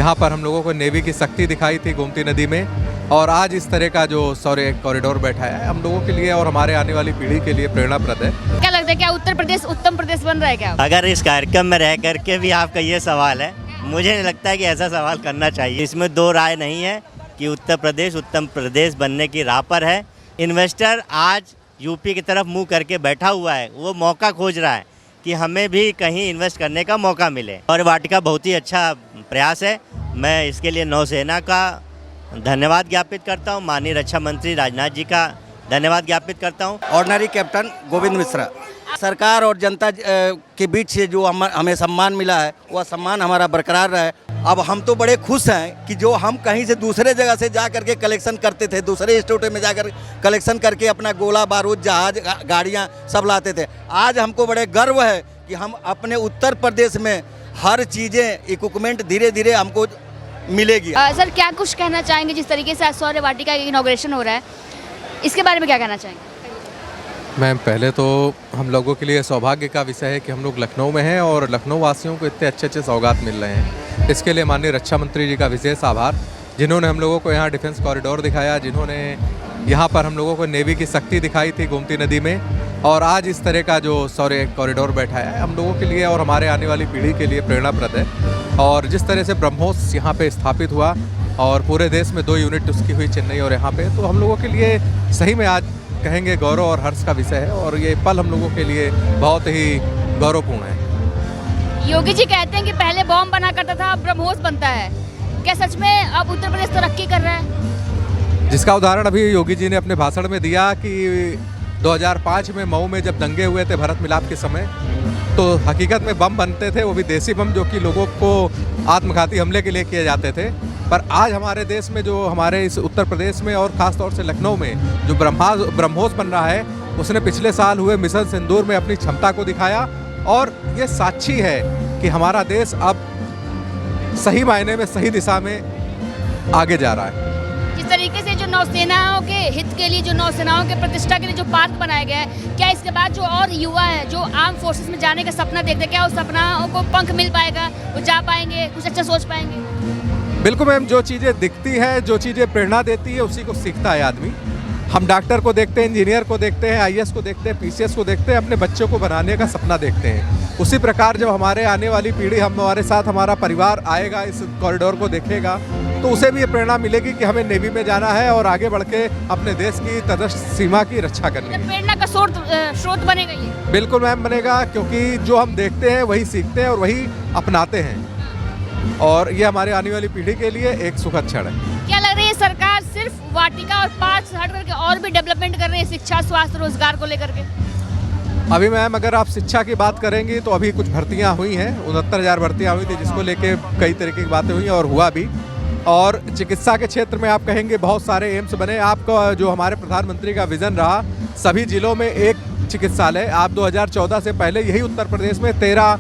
यहाँ पर हम लोगों को नेवी की शक्ति दिखाई थी गोमती नदी में, और आज इस तरह का जो सौर्य कॉरिडोर बैठा है हम लोगों के लिए और हमारे आने वाली पीढ़ी के लिए प्रेरणाप्रद है। क्या लगता है, क्या उत्तर प्रदेश उत्तम प्रदेश बन रहा है क्या? अगर इस कार्यक्रम में रह करके भी आपका ये सवाल है, मुझे नहीं लगता है कि ऐसा सवाल करना चाहिए। इसमें दो राय नहीं है कि उत्तर प्रदेश उत्तम प्रदेश बनने की राह पर है। इन्वेस्टर आज यूपी की तरफ मुंह करके बैठा हुआ है, वो मौका खोज रहा है कि हमें भी कहीं इन्वेस्ट करने का मौका मिले, और वाटिका बहुत ही अच्छा प्रयास है। मैं इसके लिए नौसेना का धन्यवाद ज्ञापित करता हूँ, माननीय रक्षा मंत्री राजनाथ जी का धन्यवाद ज्ञापित करता हूँ। Ordinary captain Govind Mishra. सरकार और जनता के बीच से जो हमें सम्मान मिला है वह सम्मान हमारा बरकरार रहा है। अब हम तो बड़े खुश हैं कि जो हम कहीं से दूसरे जगह से जा करके कलेक्शन करते थे, दूसरे स्टेटों में जाकर कलेक्शन करके अपना गोला बारूद जहाज गाड़ियां सब लाते थे, आज हमको बड़े गर्व है कि हम अपने उत्तर प्रदेश में हर चीज़ें इक्विपमेंट धीरे धीरे हमको मिलेगी। सर, क्या कुछ कहना चाहेंगे जिस तरीके से आज सौर्य वाटिका का इनॉग्रेशन हो रहा है, इसके बारे में क्या कहना चाहेंगे? मैम, पहले तो हम लोगों के लिए सौभाग्य का विषय है कि हम लोग लखनऊ में हैं और लखनऊ वासियों को इतने अच्छे अच्छे सौगात मिल रहे हैं। इसके लिए माननीय रक्षा मंत्री जी का विशेष आभार, जिन्होंने हम लोगों को यहाँ डिफेंस कॉरिडोर दिखाया, जिन्होंने यहाँ पर हम लोगों को नेवी की शक्ति दिखाई थी गोमती नदी में, और आज इस तरह का जो सौर्य कॉरिडोर बैठा है हम लोगों के लिए और हमारे आने वाली पीढ़ी के लिए प्रेरणाप्रद है। और जिस तरह से ब्रह्मोस यहाँ पे स्थापित हुआ और पूरे देश में 2 यूनिट उसकी हुई, चेन्नई और यहाँ पे, तो हम लोगों के लिए सही में आज कहेंगे गौरव और हर्ष का विषय है, और ये पल हम लोगों के लिए बहुत ही गौरवपूर्ण है। योगी जी कहते हैं कि पहले बॉम्ब बना करता था, अब ब्रह्मोस बनता है। क्या सच में अब उत्तर प्रदेश तरक्की कर रहा है? जिसका उदाहरण अभी योगी जी ने अपने भाषण में दिया कि 2005 में मऊ में जब दंगे हुए थे भरत मिलाप के समय, तो हकीकत में बम बनते थे, वो भी देसी बम, जो कि लोगों को आत्मघाती हमले के लिए किए जाते थे। पर आज हमारे देश में, जो हमारे इस उत्तर प्रदेश में और ख़ास तौर से लखनऊ में जो ब्रह्मोस बन रहा है, उसने पिछले साल हुए मिशन सिंदूर में अपनी क्षमता को दिखाया, और ये साक्षी है कि हमारा देश अब सही मायने में सही दिशा में आगे जा रहा है। जिस तरीके से जो नौसेनाओं के हित के लिए, जो नौसेनाओं के प्रतिष्ठा के लिए जो पार्क बनाया गया है, क्या इसके बाद जो और युवा है जो आर्म फोर्सेस में जाने का सपना देखते हैं, क्या उस सपनाओं को पंख मिल पाएगा, वो जा पाएंगे, कुछ अच्छा सोच पाएंगे? बिल्कुल मैम, जो चीज़ें दिखती हैं, जो चीज़ें प्रेरणा देती है, उसी को सीखता है आदमी। हम डॉक्टर को देखते हैं, इंजीनियर को देखते हैं, आईएएस को देखते हैं, पीसीएस को देखते हैं, अपने बच्चों को बनाने का सपना देखते हैं। उसी प्रकार जब हमारे आने वाली पीढ़ी, हमारे साथ हमारा परिवार आएगा, इस कॉरिडोर को देखेगा, तो उसे भी ये प्रेरणा मिलेगी कि हमें नेवी में जाना है और आगे बढ़ के अपने देश की तटस्थ सीमा की रक्षा करनी है। प्रेरणा का स्रोत बनेगा ये? बिल्कुल मैम, बनेगा, क्योंकि जो हम देखते हैं वही सीखते हैं और वही अपनाते हैं, और ये हमारे आने वाली पीढ़ी के लिए एक सुखद क्षण है। क्या लग रही है, सरकार सिर्फ वाटिका और पार्क से हट करके और भी डेवलपमेंट कर रही है शिक्षा, स्वास्थ्य, रोजगार को लेकर के? अभी मैम, अगर आप शिक्षा की बात करेंगी तो अभी कुछ भर्तियां हुई हैं, 69,000 भर्तियां हुई थी, जिसको लेके कई तरीके की बातें हुई और हुआ भी। और चिकित्सा के क्षेत्र में आप कहेंगे बहुत सारे एम्स बने। आपका जो हमारे प्रधानमंत्री का विजन रहा, सभी जिलों में एक चिकित्सालय, आप 2014 से पहले यही उत्तर प्रदेश में 13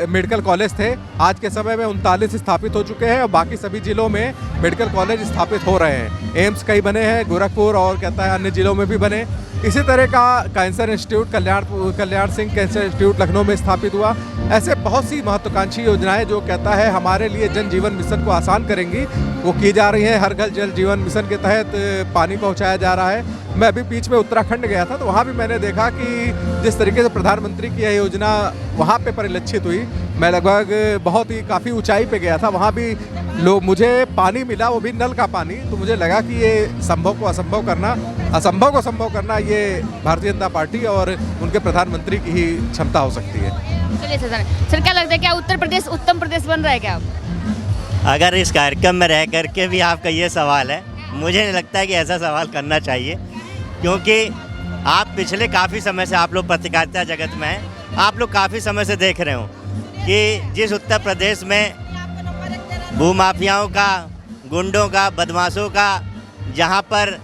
मेडिकल कॉलेज थे, आज के समय में 39 स्थापित हो चुके हैं, और बाकी सभी जिलों में मेडिकल कॉलेज स्थापित हो रहे हैं। एम्स कई बने हैं, गोरखपुर और कहता है अन्य जिलों में भी बने। इसी तरह का cancer institute Kalyan Singh cancer institute Lucknow में स्थापित हुआ। ऐसे बहुत सी महत्वाकांक्षी योजनाएं जो कहता है हमारे लिए जन जीवन मिशन को आसान करेंगी, वो की जा रही हैं। हर घर जल जीवन मिशन के तहत पानी पहुंचाया जा रहा है। मैं अभी बीच में उत्तराखंड गया था, तो वहाँ भी मैंने देखा कि जिस तरीके से प्रधानमंत्री की यह योजना वहाँ पे परिलक्षित हुई, मैं लगभग बहुत ही काफ़ी ऊंचाई पे गया था, वहाँ भी मुझे पानी मिला, वो भी नल का पानी। तो मुझे लगा कि ये असंभव को संभव करना ये भारतीय जनता पार्टी और उनके प्रधानमंत्री की ही क्षमता हो सकती है। चलिए सर, क्या लगता है, क्या उत्तर प्रदेश उत्तम प्रदेश बन रहा है क्या? अगर इस कार्यक्रम में रह करके भी आपका ये सवाल है, मुझे नहीं लगता है कि ऐसा सवाल करना चाहिए, क्योंकि आप पिछले काफ़ी समय से, आप लोग पत्रकारिता जगत में हैं, आप लोग काफ़ी समय से देख रहे हो कि जिस उत्तर प्रदेश में भूमाफियाओं का, गुंडों का, बदमाशों का, जहाँ पर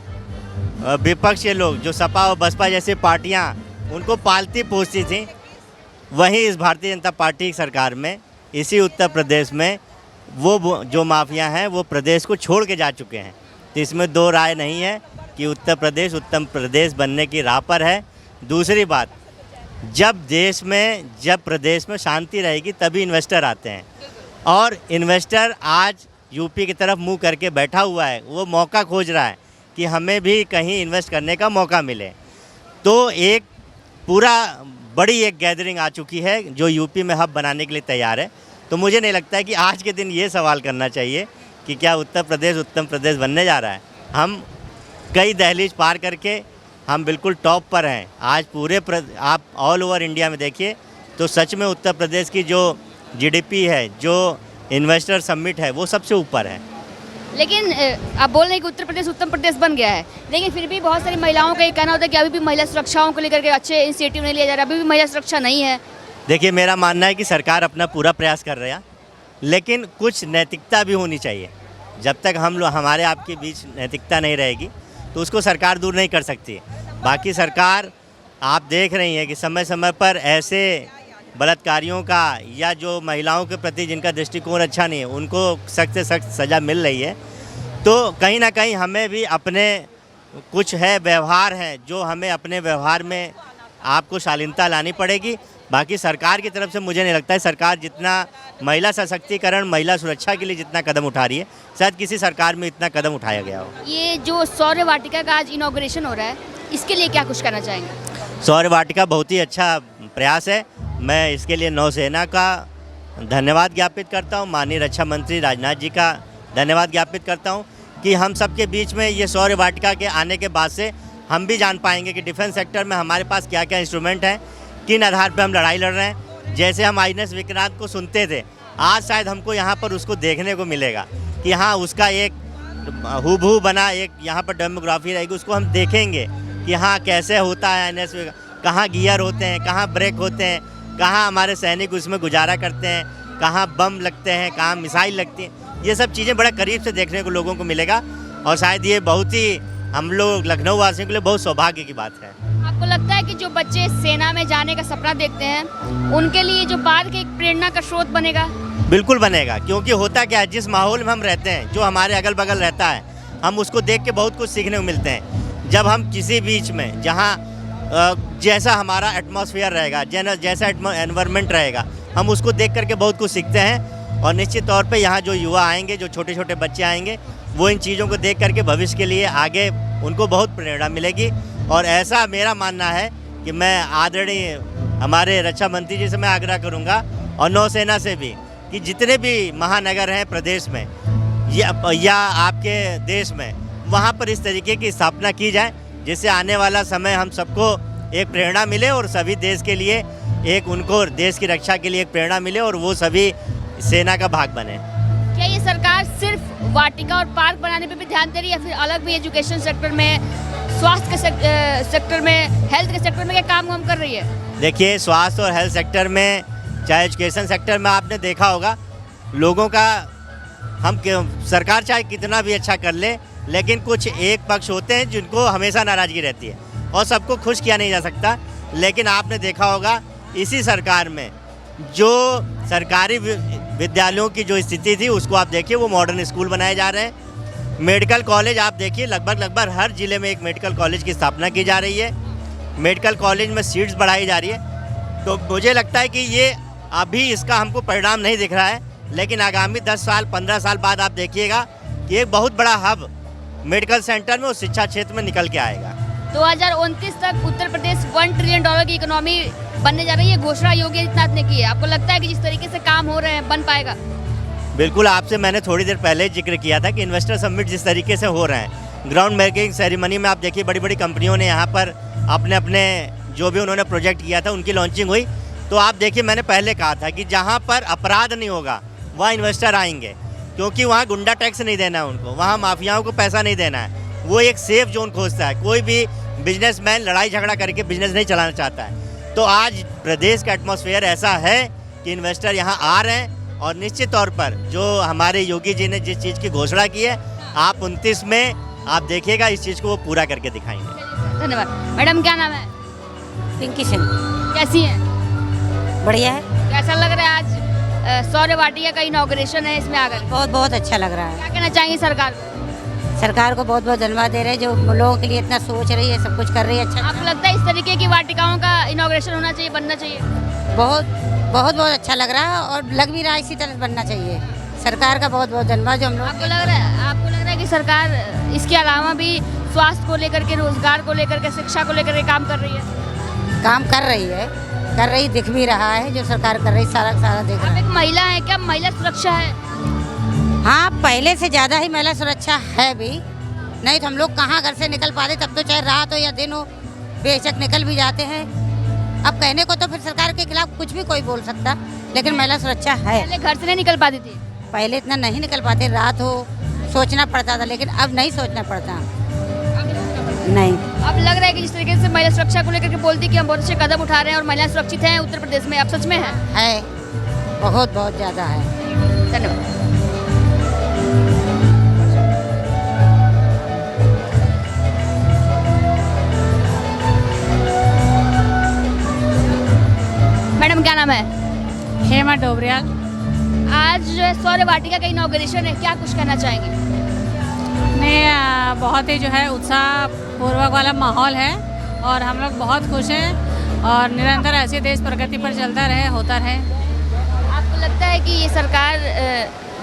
विपक्ष के लोग, जो सपा और बसपा जैसी पार्टियाँ उनको पालती पोसती थी, वहीं इस भारतीय जनता पार्टी की सरकार में, इसी उत्तर प्रदेश में वो जो माफिया हैं वो प्रदेश को छोड़ के जा चुके हैं। तो इसमें दो राय नहीं है कि उत्तर प्रदेश उत्तम प्रदेश बनने की राह पर है। दूसरी बात, जब प्रदेश में शांति रहेगी तभी इन्वेस्टर आते हैं। और इन्वेस्टर आज यूपी की तरफ मुंह करके बैठा हुआ है, वो मौका खोज रहा है कि हमें भी कहीं इन्वेस्ट करने का मौका मिले। तो एक पूरा बड़ी एक गैदरिंग आ चुकी है जो यूपी में हब बनाने के लिए तैयार है। तो मुझे नहीं लगता है कि आज के दिन ये सवाल करना चाहिए कि क्या उत्तर प्रदेश उत्तम प्रदेश बनने जा रहा है। हम कई दहलीज पार करके हम बिल्कुल टॉप पर हैं। आज पूरे आप ऑल ओवर इंडिया में देखिए तो सच में उत्तर प्रदेश की जो जीडीपी है, जो इन्वेस्टर समिट है, वो सबसे ऊपर है। लेकिन आप बोल रहे हैं कि उत्तर प्रदेश उत्तम प्रदेश बन गया है, लेकिन फिर भी बहुत सारी महिलाओं का ये कहना होता है कि अभी भी महिला सुरक्षाओं को लेकर के अच्छे इनिशिएटिव नहीं लिया जा रहा, अभी भी महिला सुरक्षा नहीं है। देखिए, मेरा मानना है कि सरकार अपना पूरा प्रयास कर रही है, लेकिन कुछ नैतिकता भी होनी चाहिए। जब तक हम लोग हमारे आपके बीच नैतिकता नहीं रहेगी तो उसको सरकार दूर नहीं कर सकती। बाकी सरकार आप देख रही हैं कि समय समय पर ऐसे बलात्कारियों का या जो महिलाओं के प्रति जिनका दृष्टिकोण अच्छा नहीं है उनको सख्त से सख्त सज़ा मिल रही है। तो कहीं ना कहीं हमें भी अपने कुछ है व्यवहार है जो हमें अपने व्यवहार में आपको शालीनता लानी पड़ेगी। बाकी सरकार की तरफ से मुझे नहीं लगता है सरकार जितना महिला सशक्तिकरण, महिला सुरक्षा के लिए जितना कदम उठा रही है, शायद किसी सरकार में इतना कदम उठाया गया हो। ये जो सौर्य वाटिका का आज इनॉग्रेशन हो रहा है, इसके लिए क्या कुछ करना चाहेंगे? सौर्य वाटिका बहुत ही अच्छा प्रयास है। मैं इसके लिए नौसेना का धन्यवाद ज्ञापित करता हूँ, माननीय रक्षा मंत्री राजनाथ जी का धन्यवाद ज्ञापित करता हूँ कि हम सबके बीच में ये सौर्य वाटिका के आने के बाद से हम भी जान पाएंगे कि डिफेंस सेक्टर में हमारे पास क्या क्या इंस्ट्रूमेंट हैं, किन आधार पर हम लड़ाई लड़ रहे हैं। जैसे हम INS विक्रांत को सुनते थे, आज शायद हमको यहाँ पर उसको देखने को मिलेगा कि हाँ, उसका एक हूबहू बना एक यहाँ पर डेमोग्राफी रहेगी, उसको हम देखेंगे कि हाँ कैसे होता है INS, कहाँ गियर होते हैं, कहाँ ब्रेक होते हैं, कहाँ हमारे सैनिक उसमें गुजारा करते हैं, कहाँ बम लगते हैं, कहाँ मिसाइल लगती हैं। ये सब चीज़ें बड़ा करीब से देखने को लोगों को मिलेगा और शायद ये बहुत ही हम लोग लखनऊ वासियों के लिए बहुत सौभाग्य की बात है। आपको लगता है कि जो बच्चे सेना में जाने का सपना देखते हैं उनके लिए जो पार्क एक प्रेरणा का स्रोत बनेगा? बिल्कुल बनेगा, क्योंकि होता क्या है, जिस माहौल में हम रहते हैं, जो हमारे अगल बगल रहता है, हम उसको देख के बहुत कुछ सीखने को मिलते हैं। जब हम किसी बीच में जहाँ जैसा हमारा एटमॉस्फेयर रहेगा, जैसा एनवायरनमेंट रहेगा, हम उसको देख करके बहुत कुछ सीखते हैं। और निश्चित तौर पे यहाँ जो युवा आएंगे, जो छोटे छोटे बच्चे आएंगे, वो इन चीज़ों को देख करके भविष्य के लिए आगे उनको बहुत प्रेरणा मिलेगी। और ऐसा मेरा मानना है कि मैं आदरणीय हमारे रक्षा मंत्री जी से मैं आग्रह करूँगा और नौसेना से भी कि जितने भी महानगर हैं प्रदेश में या आपके देश में, वहाँ पर इस तरीके की स्थापना की जाए जिससे आने वाला समय हम सबको एक प्रेरणा मिले और सभी देश के लिए एक उनको देश की रक्षा के लिए एक प्रेरणा मिले और वो सभी सेना का भाग बने। क्या ये सरकार सिर्फ वाटिका और पार्क बनाने पे भी ध्यान दे रही है या फिर अलग भी एजुकेशन सेक्टर में, स्वास्थ्य के सेक्टर में, हेल्थ के सेक्टर में क्या काम कर रही है? देखिए, स्वास्थ्य और हेल्थ सेक्टर में, चाहे एजुकेशन सेक्टर में, आपने देखा होगा लोगों का सरकार चाहे कितना भी अच्छा कर ले, लेकिन कुछ एक पक्ष होते हैं जिनको हमेशा नाराज़गी रहती है और सबको खुश किया नहीं जा सकता। लेकिन आपने देखा होगा इसी सरकार में जो सरकारी विद्यालयों की जो स्थिति थी उसको आप देखिए, वो मॉडर्न स्कूल बनाए जा रहे हैं। मेडिकल कॉलेज आप देखिए, लगभग हर ज़िले में एक मेडिकल कॉलेज की स्थापना की जा रही है। मेडिकल कॉलेज में सीट्स बढ़ाई जा रही है। तो मुझे लगता है कि ये अभी इसका हमको परिणाम नहीं दिख रहा है, लेकिन आगामी 10 साल 15 साल बाद आप देखिएगा कि एक बहुत बड़ा हब मेडिकल सेंटर में और शिक्षा क्षेत्र में निकल के आएगा। 2029 तक उत्तर प्रदेश $1 ट्रिलियन की इकोनॉमी बनने जा रही है, घोषणा योगी आदित्यनाथ ने की है। आपको लगता है कि जिस तरीके से काम हो रहे हैं बन पाएगा? बिल्कुल, आपसे मैंने थोड़ी देर पहले जिक्र किया था कि इन्वेस्टर समिट जिस तरीके से हो रहे हैं, ग्राउंड ब्रेकिंग सेरेमनी में आप देखिए बड़ी बड़ी कंपनियों ने यहाँ पर अपने जो भी उन्होंने प्रोजेक्ट किया था उनकी लॉन्चिंग हुई। तो आप देखिए, मैंने पहले कहा था कि जहाँ पर अपराध नहीं होगा वहाँ इन्वेस्टर आएंगे, क्योंकि वहाँ गुंडा टैक्स नहीं देना है उनको, वहाँ माफियाओं को पैसा नहीं देना है। वो एक सेफ जोन खोजता है। कोई भी बिजनेसमैन लड़ाई झगड़ा करके बिजनेस नहीं चलाना चाहता है। तो आज प्रदेश का एटमॉस्फेयर ऐसा है कि इन्वेस्टर यहाँ आ रहे हैं और निश्चित तौर पर जो हमारे योगी जी ने जिस चीज़ की घोषणा की है, आप 29 में आप देखिएगा इस चीज़ को वो पूरा करके दिखाएंगे। धन्यवाद। मैडम क्या नाम है? पिंकी सिंह। कैसी हैं? बढ़िया है। कैसा लग रहा है आज सौर्य वाटिका का इनॉग्रेशन है, इसमें आकर बहुत अच्छा लग रहा है। क्या कहना चाहेंगे सरकार को? सरकार को बहुत धन्यवाद दे रहे हैं जो लोगों के लिए इतना सोच रही है, सब कुछ कर रही है। अच्छा आपको लगता है इस तरीके की वाटिकाओं का इनॉग्रेशन होना चाहिए, बनना चाहिए? बहुत बहुत बहुत अच्छा लग रहा है और लग भी रहा है इसी तरह बनना चाहिए। सरकार का बहुत बहुत धन्यवाद जो हम लोग आपको लग रहा है कि सरकार इसके अलावा भी स्वास्थ्य को लेकर के, रोजगार को लेकर के, शिक्षा को लेकर के काम कर रही है? काम कर रही दिख भी रहा है जो सरकार कर रही, सारा देख रहा आप है। एक महिला है, क्या महिला सुरक्षा है? हाँ, पहले से ज़्यादा ही महिला सुरक्षा है भी, नहीं तो हम लोग कहाँ घर से निकल पाते, तब तो चाहे रात हो या दिन हो बेशक निकल भी जाते हैं। अब कहने को तो फिर सरकार के खिलाफ कुछ भी कोई बोल सकता, लेकिन महिला सुरक्षा है। पहले घर से नहीं निकल पाती थी? पहले इतना नहीं निकल पाते, रात हो सोचना पड़ता था, लेकिन अब नहीं सोचना पड़ता। नहीं, अब लग रहा है कि जिस तरीके से महिला सुरक्षा को लेकर के बोलती कि हम बहुत अच्छे कदम उठा रहे हैं और महिलाएं सुरक्षित हैं उत्तर प्रदेश में, अब सच में है? बहुत बहुत ज़्यादा है। धन्यवाद। मैडम क्या नाम है? हेमा डोबरियाल। आज जो है सौर वाटिका का इनॉग्रेशन है, क्या कुछ कहना चाहेंगे? बहुत ही जो है उत्साह पूर्वक वाला माहौल है और हम लोग बहुत खुश हैं और निरंतर ऐसे देश प्रगति पर चलता रहे, होता रहे। आपको लगता है कि ये सरकार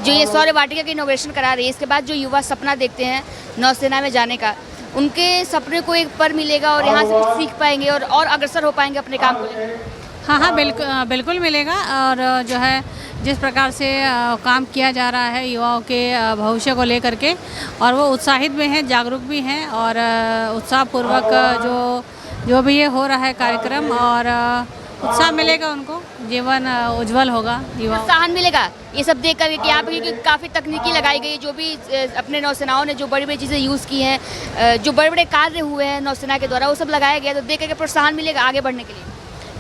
जो ये सौर वाटिका का इनॉग्रेशन करा रही है, इसके बाद जो युवा सपना देखते हैं नौसेना में जाने का, उनके सपने को एक पर मिलेगा और यहाँ से कुछ सीख पाएंगे और अग्रसर हो पाएंगे अपने काम को लेकर? हाँ, बिल्कुल मिलेगा। और जो है जिस प्रकार से काम किया जा रहा है युवाओं के भविष्य को लेकर के, और वो उत्साहित भी हैं, जागरूक भी हैं और उत्साहपूर्वक जो भी ये हो रहा है कार्यक्रम, और उत्साह मिलेगा उनको, जीवन उज्जवल होगा युवा। प्रोत्साहन मिलेगा ये सब देख करके कि आप कि काफ़ी तकनीकी लगाई गई, जो भी अपने नौसेनाओं ने जो बड़ी बड़ी चीज़ें यूज़ की हैं, जो बड़े बड़े कार्य हुए हैं नौसेना के द्वारा, वो सब लगाया गया, तो देख करके प्रोत्साहन मिलेगा आगे बढ़ने के लिए?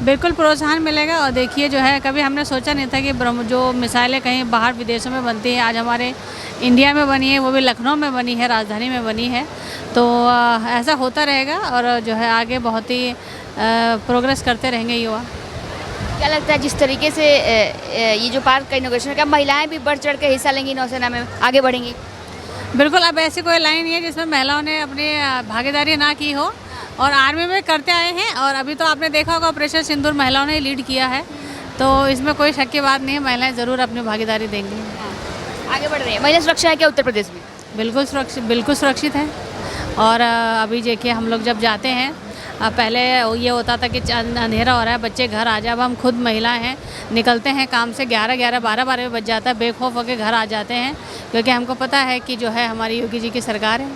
बिल्कुल प्रोत्साहन मिलेगा। और देखिए जो है कभी हमने सोचा नहीं था कि जो मिसाइलें कहीं बाहर विदेशों में बनती हैं, आज हमारे इंडिया में बनी है, वो भी लखनऊ में बनी है, राजधानी में बनी है। तो ऐसा होता रहेगा और जो है आगे बहुत ही प्रोग्रेस करते रहेंगे युवा। क्या लगता है जिस तरीके से ये जो पार्क का इनोवेशन है, क्या महिलाएं भी बढ़ चढ़ के हिस्सा लेंगी नौसेना में, आगे बढ़ेंगी? बिल्कुल, अब ऐसी कोई लाइन नहीं है जिसमें महिलाओं ने अपनी भागीदारी ना की हो, और आर्मी में करते आए हैं। और अभी तो आपने देखा होगा ऑपरेशन सिंदूर महिलाओं ने लीड किया है, तो इसमें कोई शक की बात नहीं है, महिलाएं ज़रूर अपनी भागीदारी देंगी। आगे बढ़ रही है। महिला सुरक्षा है क्या उत्तर प्रदेश में? बिल्कुल सुरक्षित है। और अभी देखिए हम लोग जब जाते हैं, पहले ये होता था कि अंधेरा हो रहा है, बच्चे घर आ जाए। अब हम खुद महिलाएं हैं, निकलते हैं काम से 11 12 बज जाता है, बेखौफ होकर घर आ जाते हैं, क्योंकि हमको पता है कि जो है हमारी योगी जी की सरकार है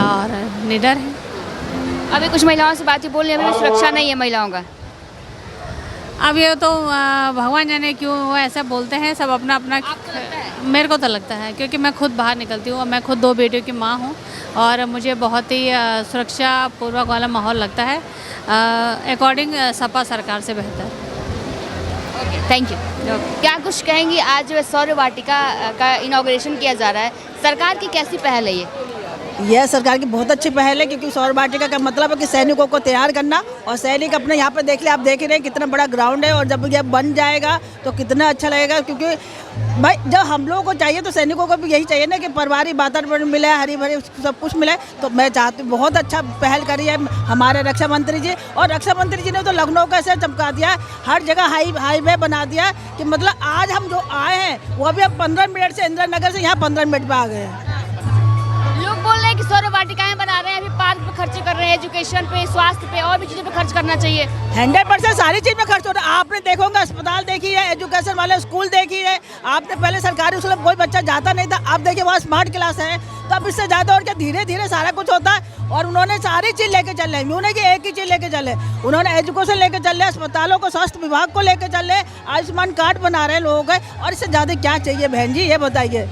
और निडर है। अभी कुछ महिलाओं से बात बोल रही है, अभी सुरक्षा नहीं है महिलाओं का। अब ये तो भगवान जाने क्यों वो ऐसा बोलते हैं, सब अपना अपना। मेरे को तो लगता है, क्योंकि मैं खुद बाहर निकलती हूँ और मैं खुद 2 बेटियों की माँ हूँ, और मुझे बहुत ही सुरक्षा पूर्वक वाला माहौल लगता है, अकॉर्डिंग सपा सरकार से बेहतर। Thank you. क्या कुछ कहेंगी, आज जो सौर वाटिका का इनॉग्रेशन किया जा रहा है, सरकार की कैसी पहल है ये? यह सरकार की बहुत अच्छी पहल है, क्योंकि सौर वाटिका का मतलब है कि सैनिकों को तैयार करना, और सैनिक अपने यहाँ पे देख ले, आप देख रहे हैं कितना बड़ा ग्राउंड है, और जब यह बन जाएगा तो कितना अच्छा लगेगा। क्योंकि भाई जब हम लोगों को चाहिए तो सैनिकों को भी यही चाहिए ना कि पारिवारिक वातावरण मिले, हरी भरी सब कुछ मिले। तो मैं चाहती हूँ, बहुत अच्छा पहल करी है हमारे रक्षा मंत्री जी, और रक्षा मंत्री जी ने तो लखनऊ का ऐसे चमका दिया, हर जगह हाईवे बना दिया कि मतलब आज हम जो आए हैं वो अभी अब 15 मिनट से इंदिरा नगर से यहाँ 15 मिनट पर आ गए हैं। लोग बोल रहे हैं कि सौर वाटिकाएं बना रहे हैं, अभी पार्क पे खर्च कर रहे हैं, एजुकेशन पे, स्वास्थ्य पे, और भी चीज़ों पे खर्च करना चाहिए। 100% सारी चीज़ में खर्च हो रहा है। आपने देखोगे अस्पताल देखी है, एजुकेशन वाले स्कूल देखी है, आपने पहले सरकारी स्कूल में कोई बच्चा जाता नहीं था, अब देखिए वहाँ स्मार्ट क्लास है, तो अब इससे ज़्यादा और क्या, धीरे धीरे सारा कुछ होता है। और उन्होंने सारी चीज़ लेके चल रहे हैं, यूँ नहीं कि एक ही चीज़ लेके चले, उन्होंने एजुकेशन लेके चल रहे, अस्पतालों को, स्वास्थ्य विभाग को लेके चल रहे, आयुष्मान कार्ड बना रहे हैं लोगों के, और इससे ज़्यादा क्या चाहिए बहन जी, ये बताइए।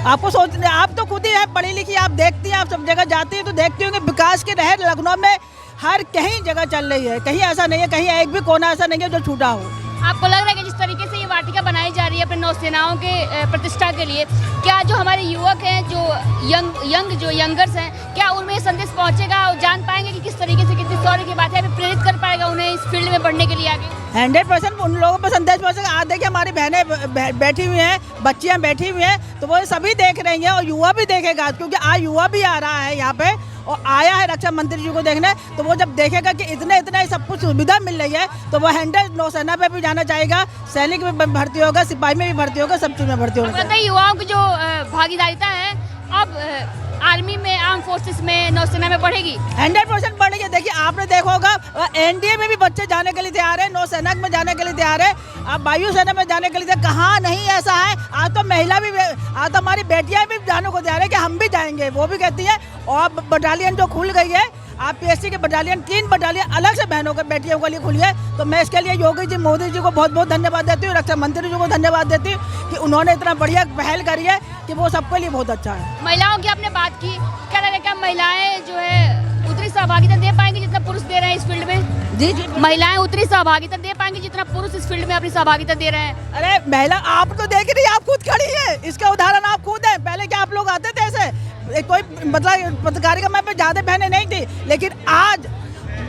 आपको सोचने, आप तो खुद ही है पढ़ी लिखी, आप देखती हैं, आप सब जगह जाती हैं तो देखती होंगे विकास की लहर लखनऊ में हर कहीं जगह चल रही है, कहीं ऐसा नहीं है, कहीं एक भी कोना ऐसा नहीं है जो छूटा हो। आपको लग रहा है कि जिस तरीके से ये वाटिका बनाई जा रही है अपने नौसेनाओं के प्रतिष्ठा के लिए, क्या जो हमारे युवक हैं, जो यंगर्स हैं, क्या उनमें ये संदेश पहुंचेगा और जान पाएंगे कि किस तरीके से कितनी सौर्य की बात है, अभी प्रेरित कर पाएगा उन्हें इस फील्ड में बढ़ने के लिए आगे? 100% उन लोगों पर संदेश पहुंचेगा। आज देखिए हमारी बहनें बैठी हुई हैं, बच्चियां बैठी हुई हैं, तो वो सभी देख रही हैं और युवा भी देखेगा, क्योंकि आज युवा भी आ रहा है यहाँ पे, और आया है रक्षा मंत्री जी को देखने, तो वो जब देखेगा कि इतने सब कुछ सुविधा मिल रही है तो वो 100 नौसेना पे भी जाना चाहेगा, सैनिक में भर्ती होगा, सिपाही में भी भर्ती होगा, सब चीज़ में भर्ती होगा। युवाओं की जो भागीदारिता है अब आर्मी में, आर्म फोर्सेस में, नौसेना में बढ़ेगी। 100% बढ़ेगी। देखिए आपने देखा होगा एनडीए में भी बच्चे जाने के लिए तैयार है, नौसेना में जाने के लिए तैयार है, अब वायुसेना में जाने के लिए कहाँ नहीं ऐसा है। आज तो महिला भी, आज तो हमारी बेटियां भी जाने को तैयार है कि हम भी जाएंगे, वो भी कहती है। और बटालियन जो खुल गई है, आप पीएससी के बटालियन 3 बटालियन अलग से बहनों के बेटियों के लिए खुली है, तो मैं इसके लिए योगी जी, मोदी जी को बहुत बहुत धन्यवाद देती हूँ, रक्षा मंत्री जी को धन्यवाद देती हूँ कि उन्होंने इतना बढ़िया पहल करी है कि वो सबके लिए बहुत अच्छा है। महिलाओं की आपने बात की, क्या लग रहा है क्या महिलाएं जो है उतनी सहभागिता दे पाएंगी जितना पुरुष दे रहे हैं इस फील्ड में? जी जी, महिलाएं उतनी सहभागिता दे पाएंगी जितना पुरुष इस फील्ड में अपनी सहभागिता दे रहे हैं? अरे महिला आप तो देख रही, आप खुद खड़ी है, इसका उदाहरण आप खुद है। पहले क्या आप लोग आते थे ऐसे, कोई मतलब पत्रकारिता में ज़्यादा बहनें नहीं थी, लेकिन आज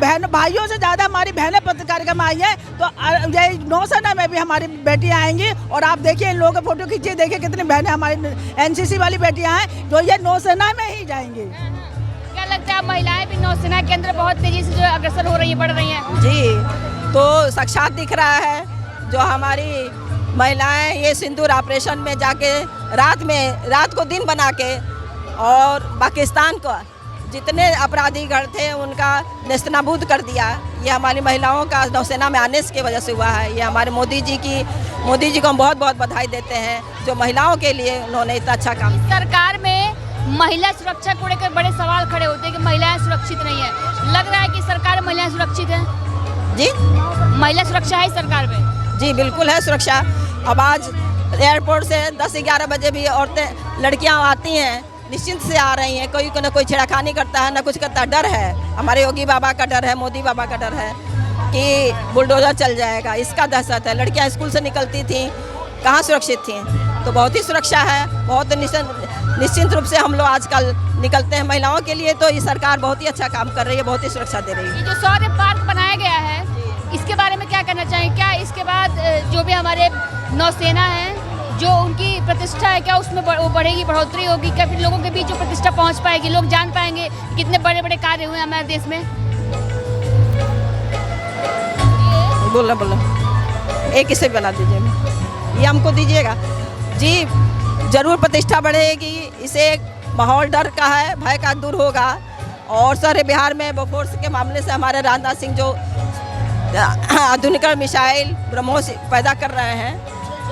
बहन भाइयों से ज़्यादा हमारी बहनें पत्रकारिता में आई है। तो ये नौसेना में भी हमारी बेटियां आएंगी, और आप देखिए इन लोगों के फोटो खींचिए, देखिए कितनी बहनें हमारी एनसीसी वाली बेटियां हैं जो ये नौसेना में ही जाएंगी। क्या लगता है महिलाएं भी नौसेना के अंदर बहुत तेजी से जो अग्रसर हो रही है, बढ़ रही हैं? जी, तो साक्षात दिख रहा है जो हमारी महिलाएं ये सिंदूर ऑपरेशन में जाके रात को दिन बना के और पाकिस्तान को जितने अपराधी गढ़ थे उनका नेस्तनाबूद कर दिया। ये हमारी महिलाओं का नौसेना में आने की वजह से हुआ है। ये हमारे मोदी जी को हम बहुत बहुत बधाई देते हैं जो महिलाओं के लिए उन्होंने इतना अच्छा काम। सरकार में महिला सुरक्षा को लेकर बड़े सवाल खड़े होते हैं कि महिलाएं सुरक्षित नहीं है। लग रहा है कि सरकार में महिलाएं सुरक्षित हैं? जी, महिला सुरक्षा है सरकार में? जी बिल्कुल है सुरक्षा। अब आज एयरपोर्ट से 10-11 बजे भी औरतें लड़कियां आती हैं, निश्चिंत से आ रही हैं, कोई ना कोई छेड़खानी करता है, ना कुछ करता। डर है, हमारे योगी बाबा का डर है, मोदी बाबा का डर है कि बुलडोजर चल जाएगा, इसका दहशत है। लड़कियां स्कूल से निकलती थीं, कहाँ सुरक्षित थीं? तो बहुत ही सुरक्षा है, बहुत निश्चिंत रूप से हम लोग आजकल निकलते हैं। महिलाओं के लिए तो ये सरकार बहुत ही अच्छा काम कर रही है, बहुत ही सुरक्षा दे रही है। ये जो सौर्य पार्क बनाया गया है, इसके बारे में क्या कहना चाहेंगे? क्या इसके बाद जो भी हमारे नौसेना है, जो उनकी प्रतिष्ठा है, क्या उसमें वो बढ़ेगी, बढ़ोतरी होगी? क्या फिर लोगों के बीच जो प्रतिष्ठा पहुंच पाएगी, लोग जान पाएंगे कितने बड़े बड़े कार्य हुए हमारे देश में? बोलो एक इसे बना दीजिए, ये हमको दीजिएगा जी। जरूर प्रतिष्ठा बढ़ेगी, इसे एक माहौल डर का है, भय का दूर होगा। और सारे बिहार में बोफोर्स के मामले से हमारे राजनाथ सिंह जो आधुनिक मिसाइल ब्रह्मोस पैदा कर रहे हैं,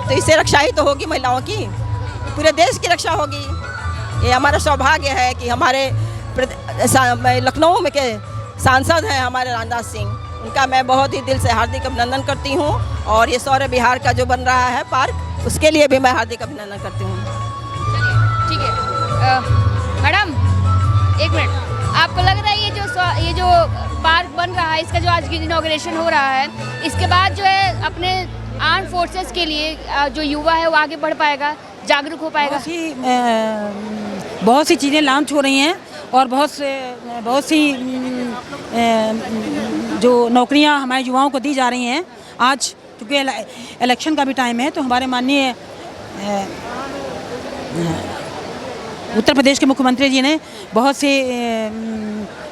तो इससे रक्षा ही तो होगी महिलाओं की, पूरे देश की रक्षा होगी। ये हमारा सौभाग्य है कि हमारे लखनऊ में के सांसद हैं हमारे राजनाथ सिंह, उनका मैं बहुत ही दिल से हार्दिक अभिनंदन करती हूँ। और ये सौर्य बिहार का जो बन रहा है पार्क, उसके लिए भी मैं हार्दिक अभिनंदन करती हूँ। ठीक है मैडम, एक मिनट, आपको लग रहा है ये जो पार्क बन रहा है, इसका जो आज इनॉग्रेशन हो रहा है, इसके बाद जो है अपने आर्म फोर्सेस के लिए जो युवा है वो आगे बढ़ पाएगा, जागरूक हो पाएगा? बहुत सी चीज़ें लॉन्च हो रही हैं और बहुत सी जो नौकरियां हमारे युवाओं को दी जा रही हैं। आज चूँकि इलेक्शन का भी टाइम है, तो हमारे माननीय उत्तर प्रदेश के मुख्यमंत्री जी ने बहुत से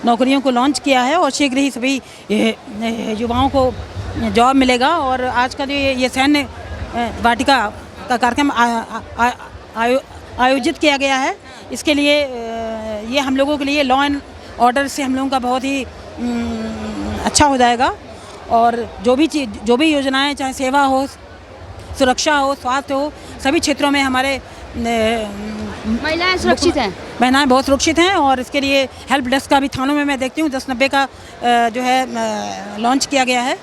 नौकरियों को लॉन्च किया है और शीघ्र ही सभी युवाओं को जॉब मिलेगा। और आज का जो ये सैन्य वाटिका का कार्यक्रम आयोजित किया गया है, इसके लिए ये हम लोगों के लिए लॉ एंड ऑर्डर से हम लोगों का बहुत ही अच्छा हो जाएगा। और जो भी योजनाएं, चाहे सेवा हो, सुरक्षा हो, स्वास्थ्य हो, सभी क्षेत्रों में हमारे महिलाएं सुरक्षित हैं। महिलाएं बहुत सुरक्षित हैं। और इसके लिए हेल्प डेस्क का भी थानों में मैं देखती हूँ 1090 का जो है लॉन्च किया गया है,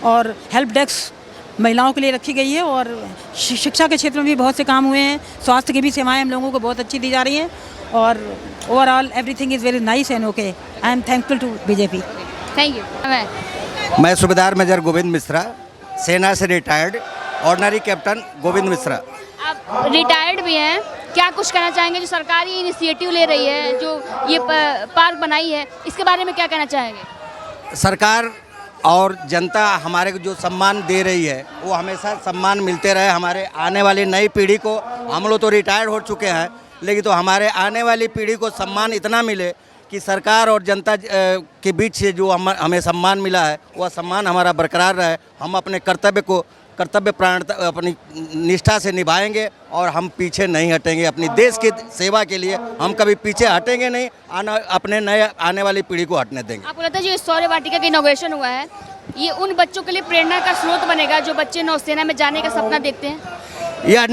और हेल्प डेस्क महिलाओं के लिए रखी गई है। और शिक्षा के क्षेत्र में भी बहुत से काम हुए हैं, स्वास्थ्य की भी सेवाएं हम लोगों को बहुत अच्छी दी जा रही हैं। और overall everything is very nice and okay. I am thankful to BJP. Thank you. मैं सूबेदार मेजर गोविंद मिश्रा, सेना से retired, ordinary captain Govind Mishra. आप रिटायर्ड भी हैं, क्या कुछ कहना चाहेंगे जो सरकार ये इनिशिएटिव ले रही है, जो ये पार्क बनाई है, इसके बारे में क्या कहना चाहेंगे? सरकार और जनता हमारे को जो सम्मान दे रही है, वो हमेशा सम्मान मिलते रहे। हमारे आने वाली नई पीढ़ी को, हम लोग तो रिटायर्ड हो चुके हैं, लेकिन तो हमारे आने वाली पीढ़ी को सम्मान इतना मिले कि सरकार और जनता के बीच से जो हमें सम्मान मिला है वह सम्मान हमारा बरकरार रहे। हम अपने कर्तव्य प्राणता अपनी निष्ठा से निभाएंगे और हम पीछे नहीं हटेंगे। अपनी देश की सेवा के लिए हम कभी पीछे हटेंगे नहीं, अपने नए आने वाली पीढ़ी को हटने देंगे। आपको लगता है जो सौर्य वाटिका का इनॉग्रेशन हुआ है ये उन बच्चों के लिए प्रेरणा का स्रोत बनेगा जो बच्चे नौसेना में जाने का सपना देखते हैं? यह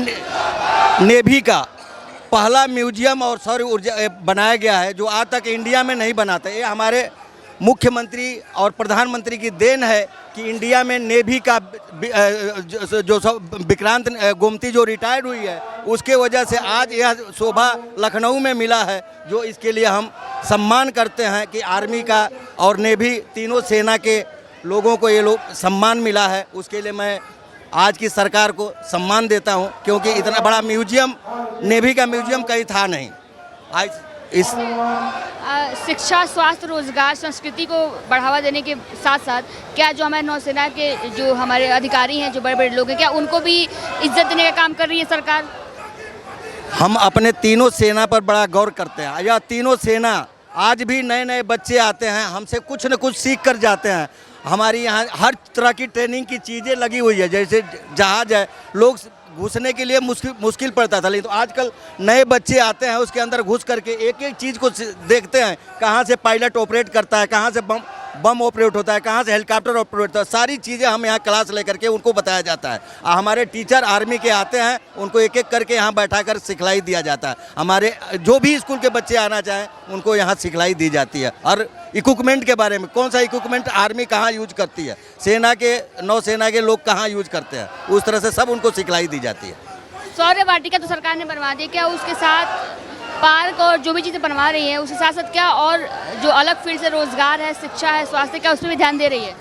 नेवी का पहला म्यूजियम और सौर ऊर्जा बनाया गया है जो आज तक इंडिया में नहीं बना था। ये हमारे मुख्यमंत्री और प्रधानमंत्री की देन है कि इंडिया में नेवी का जो विक्रांत गोमती जो रिटायर्ड हुई है उसके वजह से आज यह शोभा लखनऊ में मिला है, जो इसके लिए हम सम्मान करते हैं कि आर्मी का और नेवी तीनों सेना के लोगों को ये सम्मान मिला है। उसके लिए मैं आज की सरकार को सम्मान देता हूं, क्योंकि इतना बड़ा म्यूजियम नेवी का म्यूजियम कहीं था नहीं। आज इस शिक्षा, स्वास्थ्य, रोजगार, संस्कृति को बढ़ावा देने के साथ साथ क्या जो हमारे नौसेना के जो हमारे अधिकारी हैं, जो बड़े बड़े लोग हैं, क्या उनको भी इज्जत देने का काम कर रही है सरकार? हम अपने तीनों सेना पर बड़ा गौर करते हैं। यह तीनों सेना आज भी नए नए बच्चे आते हैं, हमसे कुछ न कुछ सीख कर जाते हैं। हमारी यहाँ हर तरह की ट्रेनिंग की चीज़ें लगी हुई है। जैसे जहाज है, लोग घुसने के लिए मुश्किल पड़ता था, लेकिन तो आजकल नए बच्चे आते हैं, उसके अंदर घुस करके एक एक चीज़ को देखते हैं, कहाँ से पायलट ऑपरेट करता है, कहाँ से बम ऑपरेट होता है, कहाँ से हेलीकॉप्टर ऑपरेट होता है, सारी चीज़ें हम यहाँ क्लास लेकर के उनको बताया जाता है। हमारे टीचर आर्मी के आते हैं, उनको एक एक करके यहाँ बैठाकर सिखलाई दिया जाता है। हमारे जो भी स्कूल के बच्चे आना चाहें उनको यहाँ सिखलाई दी जाती है। और इक्विपमेंट के बारे में, कौन सा इक्विपमेंट आर्मी कहाँ यूज करती है, सेना के नौसेना के लोग कहाँ यूज करते हैं, उस तरह से सब उनको सिखलाई दी जाती है। सौर्य वाटिका तो सरकार ने बनवा दी, क्या उसके साथ पार्क और जो भी चीज़ें बनवा रही है उसके साथ साथ क्या और जो अलग फील्ड से रोजगार है, शिक्षा है, स्वास्थ्य, क्या उसमें भी ध्यान दे रही है?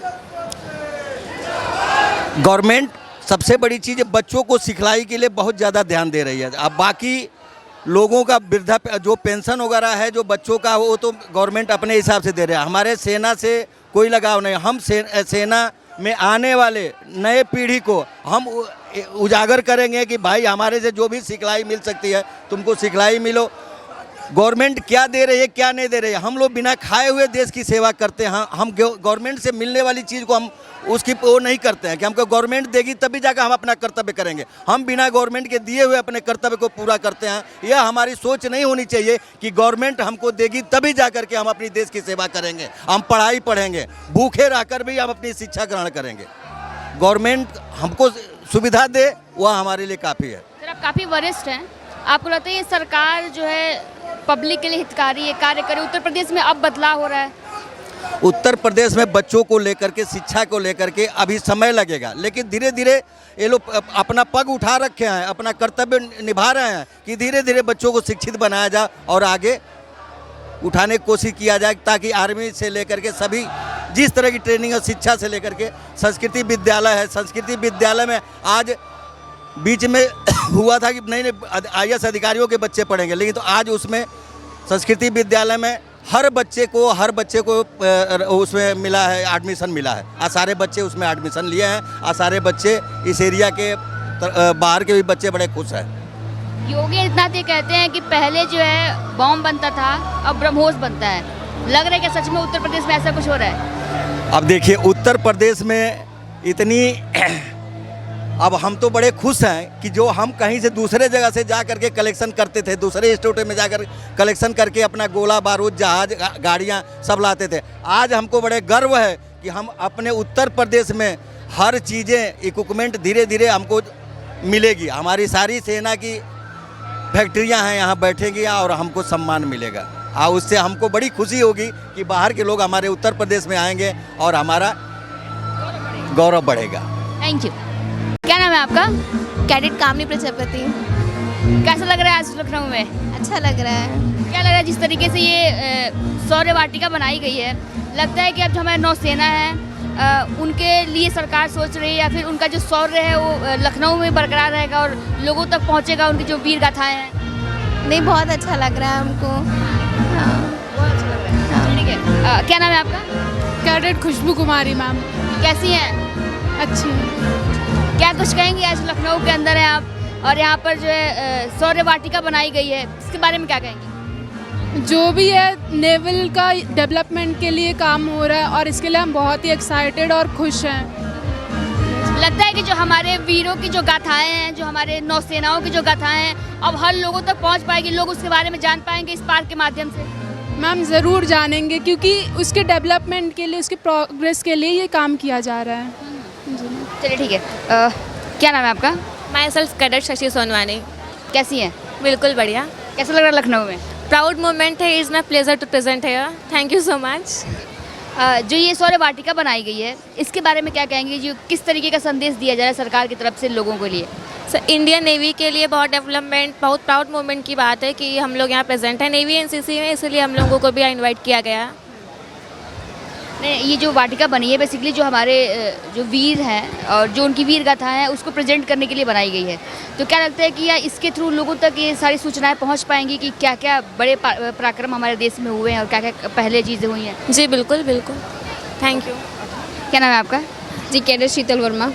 गवर्नमेंट सबसे बड़ी चीज़ बच्चों को सिखलाई के लिए बहुत ज़्यादा ध्यान दे रही है। अब बाकी लोगों का वृद्धा जो पेंशन वगैरह है जो बच्चों का, वो तो गवर्नमेंट अपने हिसाब से दे रहे हैं। हमारे सेना से कोई लगाव नहीं। हम सेना में आने वाले नए पीढ़ी को हम उजागर करेंगे कि भाई हमारे से जो भी सिखलाई मिल सकती है तुमको सिखलाई मिलो। गवर्नमेंट क्या दे रही है क्या नहीं दे रही है, हम लोग बिना खाए हुए देश की सेवा करते हैं। हम गवर्नमेंट से मिलने वाली चीज़ को हम उसकी वो नहीं करते हैं कि हमको गवर्नमेंट देगी तभी जाकर हम अपना कर्तव्य करेंगे। हम बिना गवर्नमेंट के दिए हुए अपने कर्तव्य को पूरा करते हैं। यह हमारी सोच नहीं होनी चाहिए कि गवर्नमेंट हमको देगी तभी जाकर के हम अपनी देश की सेवा करेंगे। हम पढ़ाई पढ़ेंगे, भूखे रहकर भी हम अपनी शिक्षा ग्रहण करेंगे। गवर्नमेंट हमको सुविधा दे वह हमारे लिए काफ़ी है। सर, आप काफ़ी वरिष्ठ हैं, आपको लगता है ये सरकार जो है पब्लिक के लिए हितकारी है, कार्य करे? उत्तर प्रदेश में अब बदलाव हो रहा है। उत्तर प्रदेश में बच्चों को लेकर के, शिक्षा को लेकर के अभी समय लगेगा, लेकिन धीरे धीरे ये लोग अपना पग उठा रखे हैं, अपना कर्तव्य निभा रहे हैं कि धीरे धीरे बच्चों को शिक्षित बनाया जाए और आगे उठाने की कोशिश किया जाए, ताकि आर्मी से लेकर के सभी जिस तरह की ट्रेनिंग और शिक्षा से लेकर के संस्कृति विद्यालय है। संस्कृति विद्यालय में आज बीच में हुआ था कि नहीं IAS अधिकारियों के बच्चे पढ़ेंगे, लेकिन तो आज उसमें संस्कृति विद्यालय में हर बच्चे को उसमें मिला है, एडमिशन मिला है। सारे बच्चे उसमें एडमिशन लिए हैं। सारे बच्चे इस एरिया के बाहर के भी बच्चे बड़े खुश हैं। योगी आदित्यनाथ ये कहते हैं कि पहले जो है बॉम्ब बनता था, अब ब्रह्मोस बनता है। लग रहा है कि सच में उत्तर प्रदेश में ऐसा कुछ हो रहा है? अब देखिए, उत्तर प्रदेश में इतनी अब हम तो बड़े खुश हैं कि जो हम कहीं से दूसरे जगह से जा करके कलेक्शन करते थे, दूसरे स्टेट में जाकर कलेक्शन करके अपना गोला बारूद, जहाज, गाड़ियां सब लाते थे। आज हमको बड़े गर्व है कि हम अपने उत्तर प्रदेश में हर चीज़ें, इक्विपमेंट धीरे धीरे हमको मिलेगी। हमारी सारी सेना की फैक्ट्रियां हैं, यहाँ बैठेंगी और हमको सम्मान मिलेगा। उससे हमको बड़ी खुशी होगी कि बाहर के लोग हमारे उत्तर प्रदेश में आएंगे और हमारा गौरव बढ़ेगा। Thank you. क्या नाम है आपका? कैडेट कामनी प्रजापति। कैसा लग रहा है आज लखनऊ में? अच्छा लग रहा है। क्या लग रहा है जिस तरीके से ये सौर्य वाटिका बनाई गई है, लगता है कि अब जो हमारे नौसेना है उनके लिए सरकार सोच रही है, या फिर उनका जो शौर्य है वो लखनऊ में बरकरार रहेगा और लोगों तक पहुँचेगा, उनकी जो वीर गाथाएँ हैं? नहीं, बहुत अच्छा लग रहा है हमको। हाँ, बहुत अच्छा लग रहा है। ठीक है, क्या नाम है आपका? Cadet Khushboo Kumari ma'am. कैसी हैं? अच्छी। क्या कुछ कहेंगे? आज लखनऊ के अंदर है आप और यहाँ पर जो है सौर्य वाटिका बनाई गई है, इसके बारे में क्या कहेंगे? जो भी है नेवल का डेवलपमेंट के लिए काम हो रहा है और इसके लिए हम बहुत ही एक्साइटेड और खुश हैं। लगता है कि जो हमारे वीरों की जो गाथाएं हैं, जो हमारे नौसेनाओं की जो गाथाएं हैं, अब हर लोगों तक पहुंच पाएगी, लोग उसके बारे में जान पाएंगे इस पार्क के माध्यम से। मैम ज़रूर जानेंगे क्योंकि उसके डेवलपमेंट के लिए, उसके प्रोग्रेस के लिए ये काम किया जा रहा है। चलिए ठीक है। क्या नाम है आपका? My self cadet Shashi Sonwani. कैसी हैं? बिल्कुल बढ़िया। कैसा लग रहा है लखनऊ में? प्राउड मोमेंट है, is my pleasure to present है। Thank you so much. जो ये सौर्य वाटिका बनाई गई है, इसके बारे में क्या कहेंगे? जो किस तरीके का संदेश दिया जा रहा है सरकार की तरफ से लोगों के लिए? सर इंडियन नेवी के लिए बहुत डेवलपमेंट, बहुत प्राउड मोमेंट की बात है कि हम लोग यहाँ प्रेजेंट हैं नेवी एनसीसी में, इसलिए हम लोगों को भी इनवाइट किया गया। नहीं, ये जो वाटिका बनी है बेसिकली जो हमारे जो वीर हैं और जो उनकी वीर गाथा है उसको प्रेजेंट करने के लिए बनाई गई है। तो क्या लगता है कि या इसके थ्रू लोगों तक ये सारी सूचनाएं पहुंच पाएंगी कि क्या क्या बड़े पराक्रम हमारे देश में हुए हैं और क्या क्या पहले चीज़ें हुई हैं? जी बिल्कुल बिल्कुल। Thank you. क्या नाम है आपका? जी कैडेट शीतल वर्मा।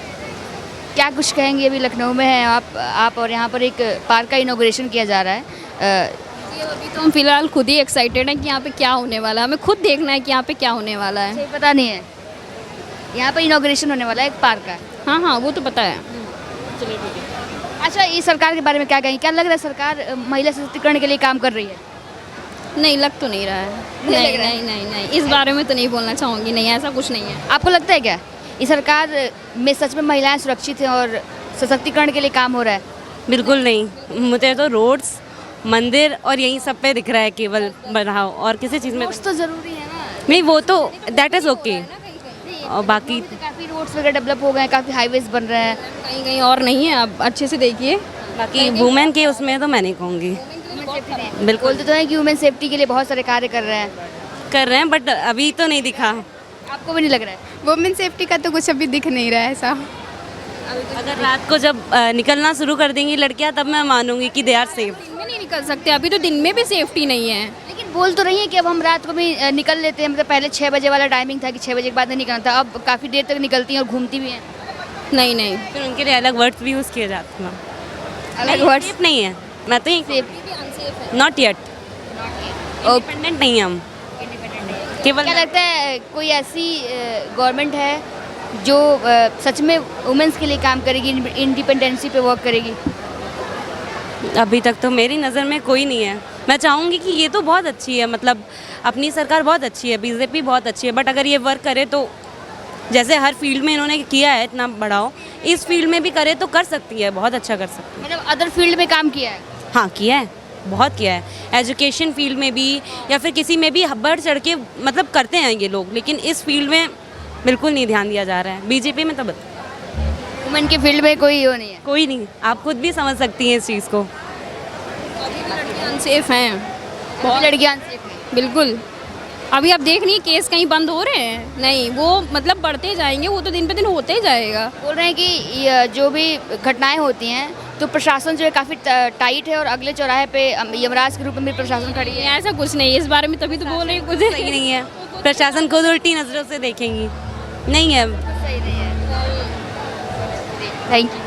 क्या कुछ कहेंगे? अभी लखनऊ में हैं आप और यहाँ पर एक पार्क का इनॉग्रेशन किया जा रहा है। अभी तो हम फिलहाल खुद ही एक्साइटेड हैं कि यहाँ पे क्या होने वाला है, हमें खुद देखना है कि यहाँ पे क्या होने वाला है। सही पता नहीं है, यहाँ पर इनॉग्रेशन होने वाला है एक पार्क का। हाँ हाँ वो तो पता है। चलिए ठीक है। अच्छा, ये सरकार के बारे में क्या कहेंगे? क्या लग रहा है सरकार महिला सशक्तिकरण के लिए काम कर रही है? नहीं लग तो नहीं रहा है। नहीं नहीं नहीं नहीं इस बारे में तो नहीं बोलना चाहूँगी। नहीं ऐसा कुछ नहीं है। आपको लगता है क्या ये सरकार में सच में महिलाएं सुरक्षित हैं और सशक्तिकरण के लिए काम हो रहा है? बिल्कुल नहीं, मुझे तो रोड्स, मंदिर और यही सब पे दिख रहा है केवल बढ़ाओ, और किसी चीज़ में रोड्स तो जरूरी है ना। नहीं, वो तो दैट इज़ ओके। और बाकी काफ़ी रोड्स वगैरह डेवलप हो गए हैं, काफ़ी हाईवेज बन रहे हैं। कहीं कहीं और नहीं है, आप अच्छे से देखिए। बाकी वुमेन के उसमें तो मैं नहीं कहूँगी। बिल्कुल बोलते तो हैं कि वुमेन सेफ्टी के लिए बहुत सारे कार्य कर रहे हैं, बट अभी तो नहीं दिखा। आपको भी नहीं लग रहा है? वुमेन सेफ्टी का तो कुछ अभी दिख नहीं रहा है ऐसा। अगर रात को जब निकलना शुरू कर देंगी लड़कियां तब मैं मानूंगी कि दे आर सेफ। दिन में नहीं निकल सकते, अभी तो दिन में भी सेफ्टी नहीं है। लेकिन बोल तो रही है कि अब हम रात को भी निकल लेते हैं। मतलब पहले 6 बजे वाला टाइमिंग था कि 6 बजे के बाद नहीं निकलना था, अब काफ़ी देर तक निकलती हैं और घूमती भी हैं। नहीं नहीं फिर उनके लिए अलग वर्ड्स भी यूज़ किए जाते हैं। अलग वर्ड्स सेफ नहीं है, मैं तो सेफ नॉट येट इंडिपेंडेंट नहीं है हम केवल। क्या लगता है कोई ऐसी गवर्नमेंट है जो सच में वुमेन्स के लिए काम करेगी, इंडिपेंडेंसी पे वर्क करेगी? अभी तक तो मेरी नज़र में कोई नहीं है। मैं चाहूँगी कि ये तो बहुत अच्छी है, मतलब अपनी सरकार बहुत अच्छी है, बीजेपी बहुत अच्छी है, बट अगर ये वर्क करे तो जैसे हर फील्ड में इन्होंने किया है इतना बढ़ाओ, इस फील्ड में भी करे तो कर सकती है, बहुत अच्छा कर सकती है। मतलब अदर फील्ड में काम किया है? हाँ किया है, बहुत किया है। एजुकेशन फील्ड में भी या फिर किसी में भी बढ़ चढ़ के मतलब करते हैं ये लोग, लेकिन इस फील्ड में बिल्कुल नहीं ध्यान दिया जा रहा है। बीजेपी में तो वुमेन के फील्ड में कोई वो नहीं है? कोई नहीं, आप खुद भी समझ सकती हैं इस चीज़ को। अनसेफ हैं बहुत लड़कियां अनसेफ हैं। बिल्कुल। अभी आप देख नहीं केस कहीं बंद हो रहे हैं, नहीं वो मतलब बढ़ते जाएंगे, वो तो दिन पे दिन होते ही जाएगा। बोल रहे हैं कि जो भी घटनाएं होती हैं तो प्रशासन जो है काफ़ी टाइट है और अगले चौराहे पे यमराज के रूप में भी प्रशासन खड़ी है। ऐसा कुछ नहीं है इस बारे में, तभी तो बोल रही हूँ। कुछ सही नहीं है, प्रशासन खुद उल्टी नज़रों से देखेंगी। नहीं है, सही नहीं है। Thank you.